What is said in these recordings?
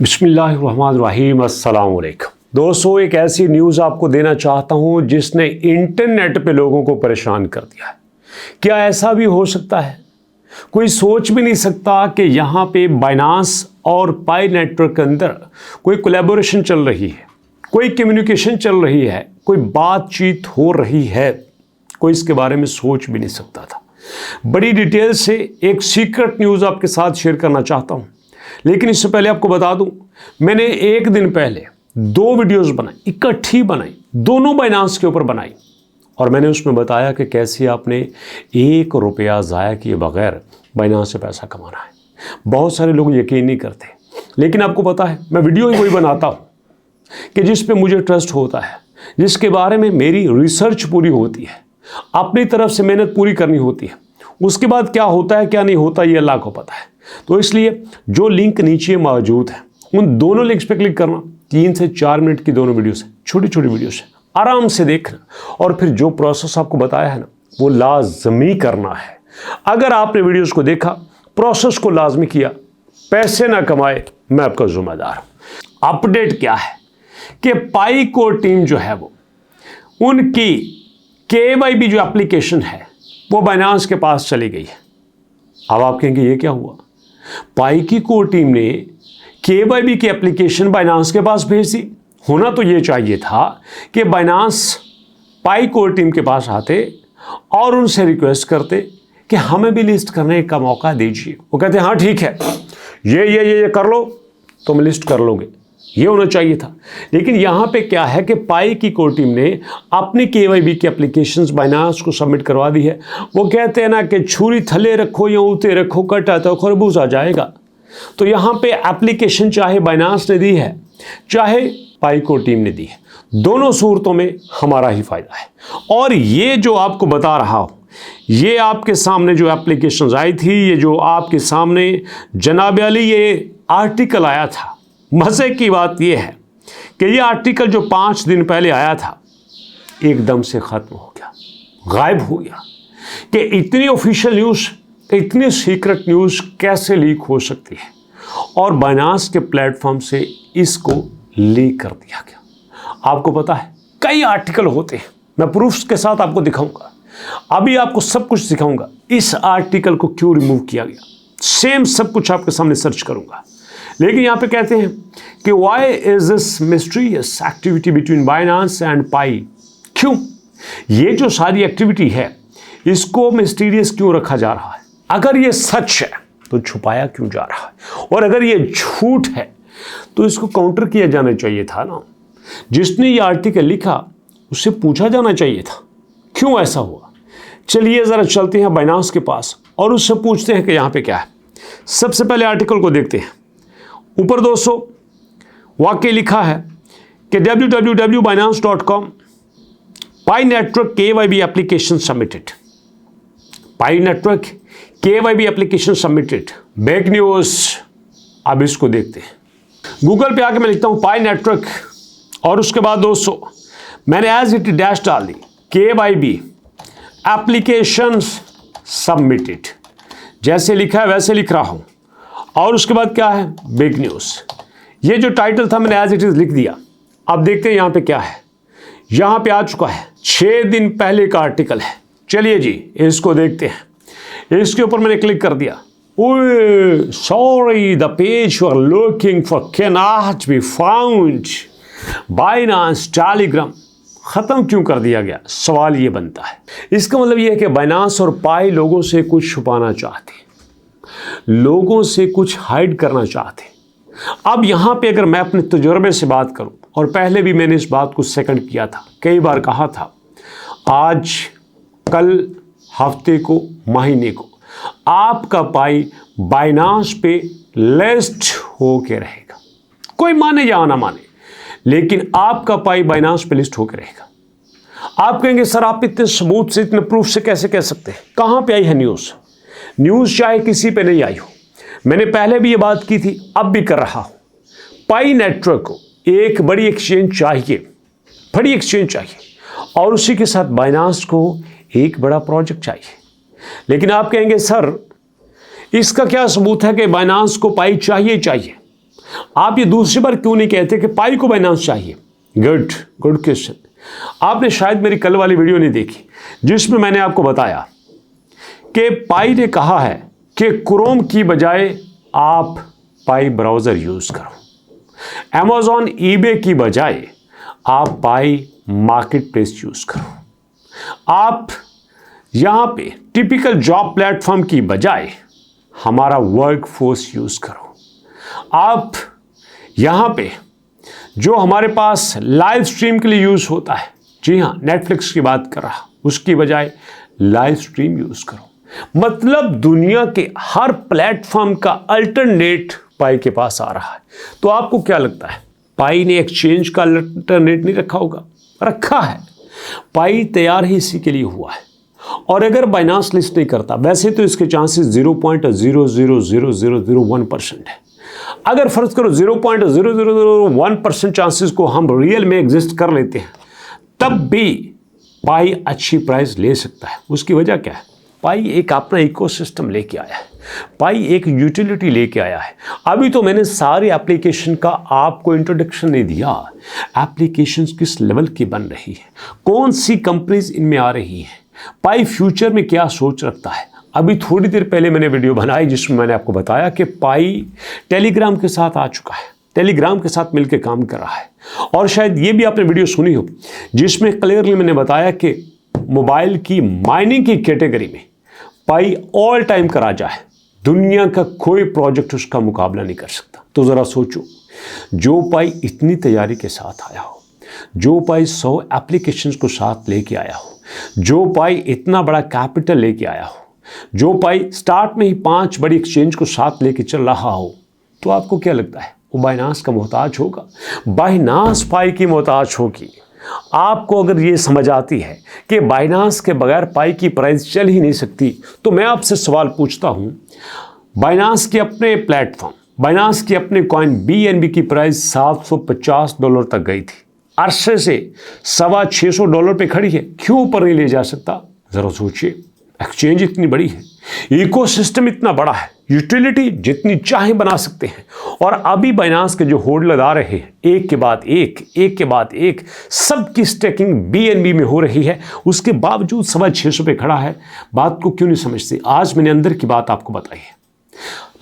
बिस्मिल्लाहिर्रहमानिर्रहीम, अस्सलाम वालेकुम। दोस्तों, एक ऐसी न्यूज़ आपको देना चाहता हूँ जिसने इंटरनेट पे लोगों को परेशान कर दिया है। क्या ऐसा भी हो सकता है? कोई सोच भी नहीं सकता कि यहाँ पे बाइनांस और पाई नेटवर्क के अंदर कोई कोलैबोरेशन चल रही है, कोई कम्युनिकेशन चल रही है, कोई बातचीत हो रही है। कोई इसके बारे में सोच भी नहीं सकता था। बड़ी डिटेल से एक सीक्रेट न्यूज़ आपके साथ शेयर करना चाहता हूँ, लेकिन इससे पहले आपको बता दूं, मैंने एक दिन पहले 2 वीडियोस बनाई, इकट्ठी बनाई, दोनों बाइनांस के ऊपर बनाई, और मैंने उसमें बताया कि कैसे आपने 1 रुपया ज़ाया किए बगैर बाइनांस से पैसा कमाना है। बहुत सारे लोग यकीन नहीं करते, लेकिन आपको पता है मैं वीडियो ही वही बनाता हूँ कि जिस पे मुझे ट्रस्ट होता है, जिसके बारे में मेरी रिसर्च पूरी होती है, अपनी तरफ से मेहनत पूरी करनी होती है। उसके बाद क्या होता है क्या नहीं होता ये अल्लाह को पता है। तो इसलिए जो लिंक नीचे मौजूद है उन दोनों लिंक्स पे क्लिक करना। 3 से 4 मिनट की दोनों वीडियोस है, छोटी छोटी वीडियोस है, आराम से देखना, और फिर जो प्रोसेस आपको बताया है ना वो लाजमी करना है। अगर आपने वीडियोस को देखा, प्रोसेस को लाजमी किया, पैसे ना कमाए, मैं आपका जिम्मेदार हूं। अपडेट क्या है कि पाई कोर टीम जो है वो उनकी KYB जो एप्लीकेशन है वो बाइनांस के पास चली गई है। अब आप कहेंगे ये क्या हुआ? पाई की कोर टीम ने KYB की एप्लीकेशन बाइनांस के पास भेज दी। होना तो ये चाहिए था कि बाइनांस पाई कोर टीम के पास आते और उनसे रिक्वेस्ट करते कि हमें भी लिस्ट करने का मौका दीजिए। वो कहते हाँ ठीक है, ये कर लो, तुम लिस्ट कर लोगे। ये होना चाहिए था। लेकिन यहाँ पे क्या है कि पाई की कोर टीम ने अपनी KYB की एप्लीकेशंस बाइनांस को सबमिट करवा दी है। वो कहते हैं ना कि छुरी थले रखो या ऊते रखो, कटा तो खरबूज आ जाएगा। तो यहाँ पे एप्लीकेशन चाहे बाइनांस ने दी है चाहे पाई कोर टीम ने दी है, दोनों सूरतों में हमारा ही फायदा है। और ये जो आपको बता रहा हूँ, ये आपके सामने जो एप्लीकेशन आई थी, ये जो आपके सामने जनाब अली ये आर्टिकल आया था, मज़े की बात यह है कि यह आर्टिकल जो 5 दिन पहले आया था एकदम से ख़त्म हो गया, गायब हो गया। कि इतनी ऑफिशियल न्यूज़, इतनी सीक्रेट न्यूज़ कैसे लीक हो सकती है, और बाइनांस के प्लेटफॉर्म से इसको लीक कर दिया गया। आपको पता है कई आर्टिकल होते हैं, मैं प्रूफ्स के साथ आपको दिखाऊंगा, अभी आपको सब कुछ दिखाऊंगा इस आर्टिकल को क्यों रिमूव किया गया, सेम सब कुछ आपके सामने सर्च करूंगा। लेकिन यहाँ पे कहते हैं कि why is this mysterious activity between Binance and Pi? क्यों ये जो सारी एक्टिविटी है इसको मिस्टीरियस क्यों रखा जा रहा है? अगर ये सच है तो छुपाया क्यों जा रहा है? और अगर ये झूठ है तो इसको काउंटर किया जाना चाहिए था ना। जिसने ये आर्टिकल लिखा उससे पूछा जाना चाहिए था क्यों ऐसा हुआ। चलिए ज़रा चलते हैं बाइनांस के पास और उससे पूछते हैं कि यहाँ पे क्या है। सबसे पहले आर्टिकल को देखते हैं। ऊपर दोस्तों वाकई लिखा है कि www.binance.com Pi network KYB application submitted. Pi network KYB application submitted, big news. अब इसको देखते हैं। गूगल पे आके मैं लिखता हूँ पाई नेटवर्क, और उसके बाद दोस्तों मैंने एज इट डैश डाल दी KYB एप्लीकेशन सबमिटेड। जैसे लिखा है वैसे लिख रहा हूँ, और उसके बाद क्या है, बिग न्यूज़। ये जो टाइटल था मैंने एज इट इज़ लिख दिया। अब देखते हैं यहाँ पे क्या है। यहाँ पे आ चुका है, 6 दिन पहले का आर्टिकल है। चलिए जी इसको देखते हैं। इसके ऊपर मैंने क्लिक कर दिया। ओए sorry, the page you are looking for can not be found. Binance Telegram ख़त्म क्यों कर दिया गया? सवाल ये बनता है। इसका मतलब ये है कि बाइनांस और पाई लोगों से कुछ छुपाना चाहते, लोगों से कुछ हाइड करना चाहते। अब यहाँ पे अगर मैं अपने तजुर्बे से बात करूँ, और पहले भी मैंने इस बात को सेकंड किया था, कई बार कहा था, आज कल हफ्ते को महीने को आपका पाई बाइनांस पे लिस्ट होके रहेगा। कोई माने या ना माने, लेकिन आपका पाई बाइनांस पे लिस्ट होके रहेगा। आप कहेंगे सर आप इतने सबूत से, इतने प्रूफ से कैसे कह सकते हैं? कहाँ पे आई है न्यूज़? न्यूज़ चाहे किसी पे नहीं आई हो, मैंने पहले भी ये बात की थी, अब भी कर रहा हूँ। पाई नेटवर्क को एक बड़ी एक्सचेंज चाहिए, बड़ी एक्सचेंज चाहिए, और उसी के साथ बाइनांस को एक बड़ा प्रोजेक्ट चाहिए। लेकिन आप कहेंगे सर इसका क्या सबूत है कि बाइनांस को पाई चाहिए? आप ये दूसरी बार क्यों नहीं कहते कि पाई को बाइनांस चाहिए? Good question. आपने शायद मेरी कल वाली वीडियो नहीं देखी जिसमें मैंने आपको बताया कि पाई ने कहा है कि क्रोम की बजाय आप पाई ब्राउज़र यूज़ करो, Amazon eBay की बजाय आप पाई मार्केट प्लेस यूज़ करो, आप यहाँ पे टिपिकल जॉब प्लेटफॉर्म की बजाय हमारा वर्क फोर्स यूज़ करो, आप यहाँ पे जो हमारे पास लाइव स्ट्रीम के लिए यूज़ होता है, जी हाँ नेटफ्लिक्स की बात कर रहा, उसकी बजाय लाइव स्ट्रीम यूज़ करो। मतलब दुनिया के हर प्लेटफॉर्म का अल्टरनेट पाई के पास आ रहा है। तो आपको क्या लगता है पाई ने एक्सचेंज का अल्टरनेट नहीं रखा होगा? रखा है। पाई तैयार ही इसी के लिए हुआ है। और अगर बाइनांस लिस्ट नहीं करता, वैसे तो इसके चांसेस 0.00001% है। अगर फर्ज करो 0.0001% चांसेस को हम रियल में एग्जिस्ट कर लेते हैं, तब भी पाई अच्छी प्राइस ले सकता है। उसकी वजह क्या है? पाई एक अपना इकोसिस्टम लेके आया है, पाई एक यूटिलिटी लेके आया है। अभी तो मैंने सारे एप्लीकेशन का आपको इंट्रोडक्शन नहीं दिया, एप्लीकेशंस किस लेवल की बन रही है, कौन सी कंपनीज इनमें आ रही है, पाई फ्यूचर में क्या सोच रखता है। अभी थोड़ी देर पहले मैंने वीडियो बनाई जिसमें मैंने आपको बताया कि पाई टेलीग्राम के साथ आ चुका है, टेलीग्राम के साथ मिलकर काम कर रहा है। और शायद ये भी आपने वीडियो सुनी हो जिसमें क्लियरली मैंने बताया कि मोबाइल की माइनिंग की कैटेगरी में पाई ऑल टाइम का राजा है। दुनिया का कोई प्रोजेक्ट उसका मुकाबला नहीं कर सकता। तो ज़रा सोचो, जो पाई इतनी तैयारी के साथ आया हो, जो पाई 100 एप्लीकेशंस को साथ लेके आया हो, जो पाई इतना बड़ा कैपिटल लेके आया हो, जो पाई स्टार्ट में ही 5 बड़ी एक्सचेंज को साथ लेके चल रहा हो, तो आपको क्या लगता है वो बाइनांस का मोहताज होगा? बाइनांस पाई की मोहताज होगी। आपको अगर ये समझ आती है कि बाइनांस के बगैर पाई की प्राइस चल ही नहीं सकती, तो मैं आपसे सवाल पूछता हूं, बाइनांस के अपने प्लेटफॉर्म, बाइनांस के अपने कॉइन BNB की प्राइस $750 तक गई थी, अरसे से $625 पे खड़ी है, क्यों ऊपर नहीं ले जा सकता? जरा सोचिए। एक्सचेंज इतनी बड़ी है, इकोसिस्टम इतना बड़ा है, यूटिलिटी जितनी चाहे बना सकते हैं। और अभी बाइनांस के जो होल्डर आ रहे हैं, एक के बाद एक सबकी स्टेकिंग BNB में हो रही है, उसके बावजूद $625 पे खड़ा है। बात को क्यों नहीं समझते? आज मैंने अंदर की बात आपको बताई है।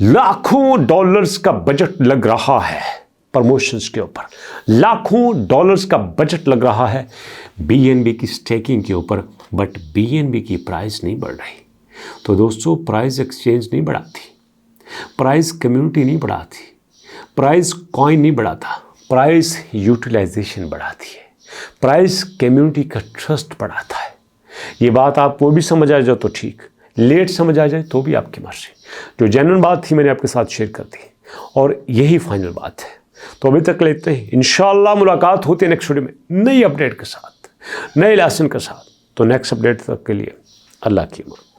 लाखों डॉलर्स का बजट लग रहा है प्रमोशंस के ऊपर, लाखों डॉलर्स का बजट लग रहा है BNB की स्टेकिंग के ऊपर, बट BNB की प्राइस नहीं बढ़ रही। तो दोस्तों, प्राइस एक्सचेंज नहीं बढ़ाती, प्राइस कम्युनिटी नहीं बढ़ाती, प्राइस कॉइन नहीं बढ़ाता, प्राइस यूटिलाइजेशन बढ़ाती है, प्राइस कम्युनिटी का ट्रस्ट बढ़ाता है। ये बात आपको भी समझ आ जाए तो ठीक, लेट समझ आ जाए तो भी आपकी मर्जी। जो जेन्युइन बात थी मैंने आपके साथ शेयर कर दी और यही फाइनल बात है। तो अभी तक लेते हैं, इंशाल्लाह मुलाकात होती है नेक्स्ट वीडियो में नई अपडेट के साथ, नए लेसन के साथ। तो नेक्स्ट अपडेट तक के लिए अल्लाह की अमान।